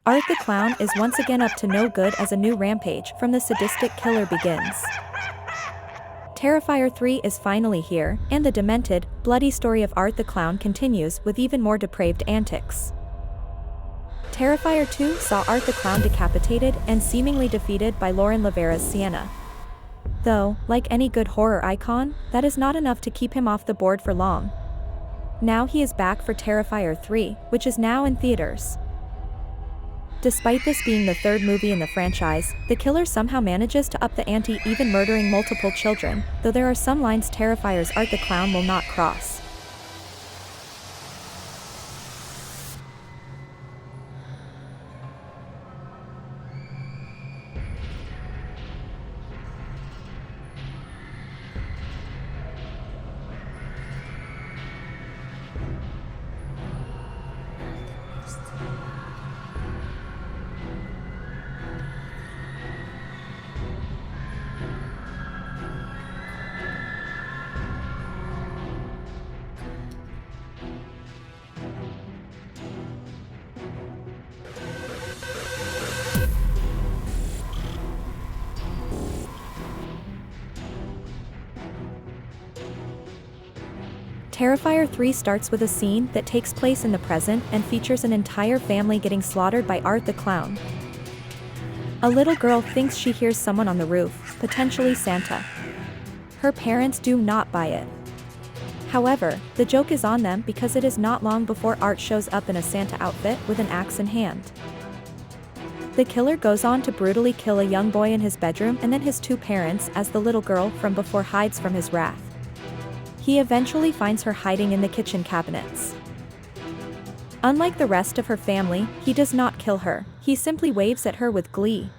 Art the Clown is once again up to no good as a new rampage from the sadistic killer begins. Terrifier 3 is finally here, and the demented, bloody story of Art the Clown continues with even more depraved antics. Terrifier 2 saw Art the Clown decapitated and seemingly defeated by Lauren Levera's Sienna. Though, like any good horror icon, that is not enough to keep him off the board for long. Now he is back for Terrifier 3, which is now in theaters. Despite this being the third movie in the franchise, the killer somehow manages to up the ante, even murdering multiple children, though there are some lines Terrifier's Art the Clown will not cross. Terrifier 3 starts with a scene that takes place in the present and features an entire family getting slaughtered by Art the Clown. A little girl thinks she hears someone on the roof, potentially Santa. Her parents do not buy it. However, the joke is on them because it is not long before Art shows up in a Santa outfit with an axe in hand. The killer goes on to brutally kill a young boy in his bedroom and then his two parents as the little girl from before hides from his wrath. He eventually finds her hiding in the kitchen cabinets. Unlike the rest of her family, he does not kill her, he simply waves at her with glee.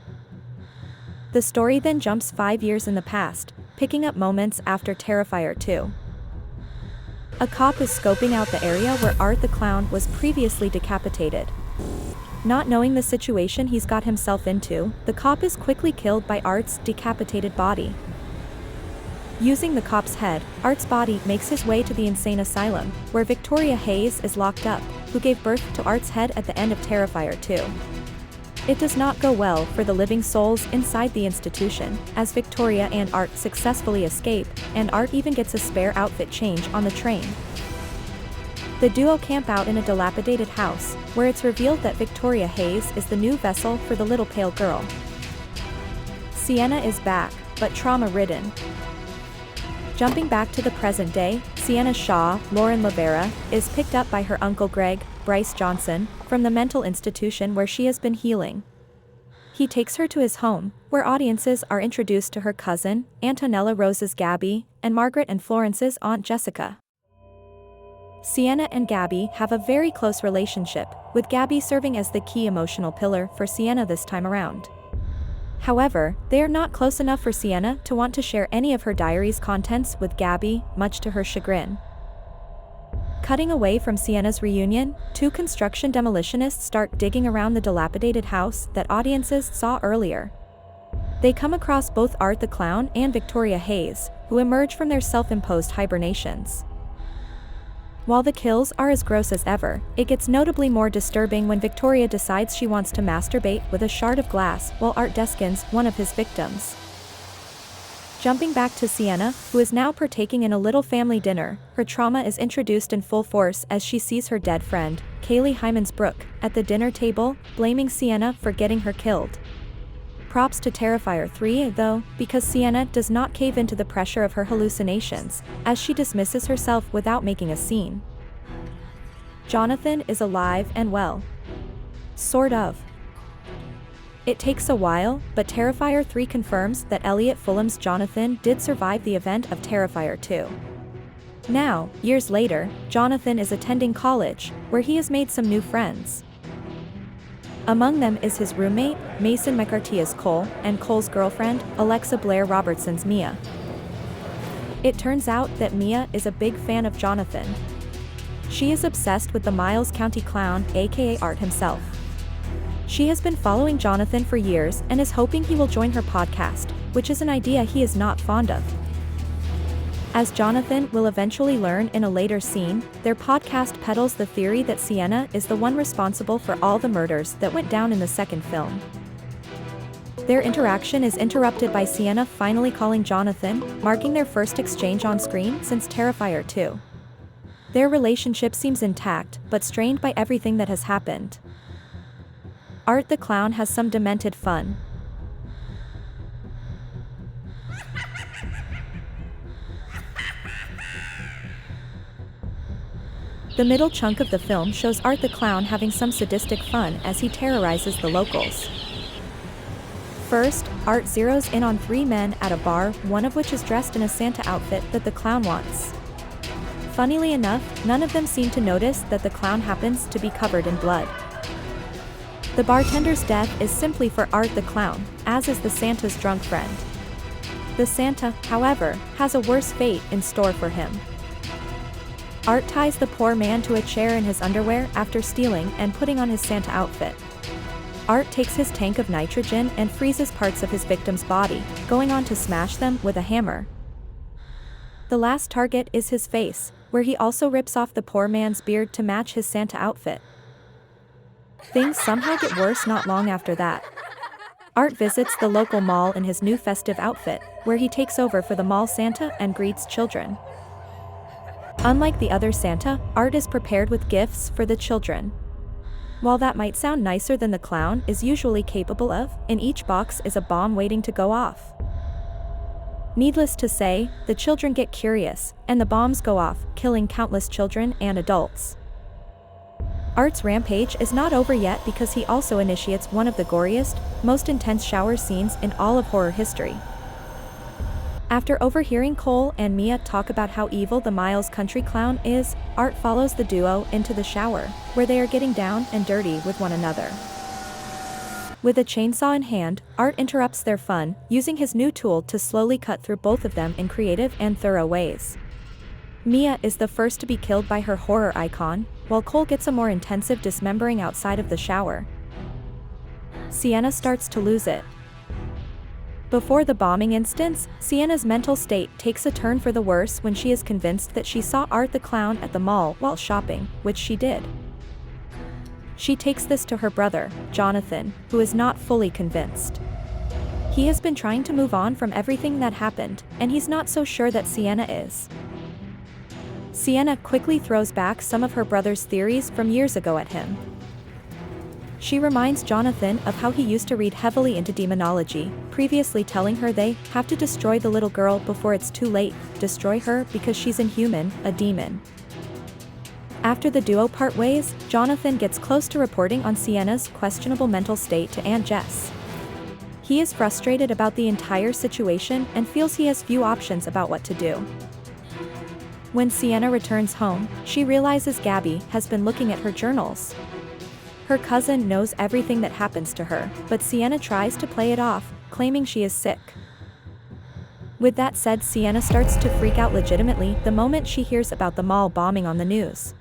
The story then jumps 5 years in the past, picking up moments after Terrifier 2. A cop is scoping out the area where Art the Clown was previously decapitated. Not knowing the situation he's got himself into, the cop is quickly killed by Art's decapitated body. Using the cop's head, Art's body makes his way to the insane asylum, where Victoria Hayes is locked up, who gave birth to Art's head at the end of Terrifier 2. It does not go well for the living souls inside the institution, as Victoria and Art successfully escape, and Art even gets a spare outfit change on the train. The duo camp out in a dilapidated house, where it's revealed that Victoria Hayes is the new vessel for the little pale girl. Sienna is back, but trauma-ridden. Jumping back to the present day, Sienna Shaw, Lauren Levera, is picked up by her uncle Greg, Bryce Johnson, from the mental institution where she has been healing. He takes her to his home, where audiences are introduced to her cousin, Antonella Rose's Gabby, and Margaret and Florence's Aunt Jessica. Sienna and Gabby have a very close relationship, with Gabby serving as the key emotional pillar for Sienna this time around. However, they are not close enough for Sienna to want to share any of her diary's contents with Gabby, much to her chagrin. Cutting away from Sienna's reunion, two construction demolitionists start digging around the dilapidated house that audiences saw earlier. They come across both Art the Clown and Victoria Hayes, who emerge from their self-imposed hibernations. While the kills are as gross as ever, it gets notably more disturbing when Victoria decides she wants to masturbate with a shard of glass while Art deskins one of his victims. Jumping back to Sienna, who is now partaking in a little family dinner, her trauma is introduced in full force as she sees her dead friend, Kaylee Hymansbrook, at the dinner table, blaming Sienna for getting her killed. Props to Terrifier 3 though, because Sienna does not cave into the pressure of her hallucinations, as she dismisses herself without making a scene. Jonathan is alive and well. Sort of. It takes a while, but Terrifier 3 confirms that Elliot Fulham's Jonathan did survive the event of Terrifier 2. Now, years later, Jonathan is attending college, where he has made some new friends. Among them is his roommate, Mason McCarthy as Cole, and Cole's girlfriend, Alexa Blair Robertson's Mia. It turns out that Mia is a big fan of Jonathan. She is obsessed with the Miles County Clown, aka Art himself. She has been following Jonathan for years and is hoping he will join her podcast, which is an idea he is not fond of. As Jonathan will eventually learn in a later scene, their podcast peddles the theory that Sienna is the one responsible for all the murders that went down in the second film. Their interaction is interrupted by Sienna finally calling Jonathan, marking their first exchange on screen since Terrifier 2. Their relationship seems intact, but strained by everything that has happened. Art the Clown has some demented fun. The middle chunk of the film shows Art the Clown having some sadistic fun as he terrorizes the locals. First, Art zeroes in on 3 men at a bar, one of which is dressed in a Santa outfit that the clown wants. Funnily enough, none of them seem to notice that the clown happens to be covered in blood. The bartender's death is simply for Art the Clown, as is the Santa's drunk friend. The Santa, however, has a worse fate in store for him. Art ties the poor man to a chair in his underwear after stealing and putting on his Santa outfit. Art takes his tank of nitrogen and freezes parts of his victim's body, going on to smash them with a hammer. The last target is his face, where he also rips off the poor man's beard to match his Santa outfit. Things somehow get worse not long after that. Art visits the local mall in his new festive outfit, where he takes over for the mall Santa and greets children. Unlike the other Santa, Art is prepared with gifts for the children. While that might sound nicer than the clown is usually capable of, in each box is a bomb waiting to go off. Needless to say, the children get curious, and the bombs go off, killing countless children and adults. Art's rampage is not over yet because he also initiates one of the goriest, most intense shower scenes in all of horror history. After overhearing Cole and Mia talk about how evil the Miles Country Clown is, Art follows the duo into the shower, where they are getting down and dirty with one another. With a chainsaw in hand, Art interrupts their fun, using his new tool to slowly cut through both of them in creative and thorough ways. Mia is the first to be killed by her horror icon, while Cole gets a more intensive dismembering outside of the shower. Sienna starts to lose it. Before the bombing instance, Sienna's mental state takes a turn for the worse when she is convinced that she saw Art the Clown at the mall while shopping, which she did. She takes this to her brother, Jonathan, who is not fully convinced. He has been trying to move on from everything that happened, and he's not so sure that Sienna is. Sienna quickly throws back some of her brother's theories from years ago at him. She reminds Jonathan of how he used to read heavily into demonology, previously telling her they have to destroy the little girl before it's too late, destroy her because she's inhuman, a demon. After the duo part ways, Jonathan gets close to reporting on Sienna's questionable mental state to Aunt Jess. He is frustrated about the entire situation and feels he has few options about what to do. When Sienna returns home, she realizes Gabby has been looking at her journals. Her cousin knows everything that happens to her, but Sienna tries to play it off, claiming she is sick. With that said, Sienna starts to freak out legitimately the moment she hears about the mall bombing on the news.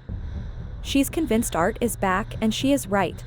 She's convinced Art is back and she is right,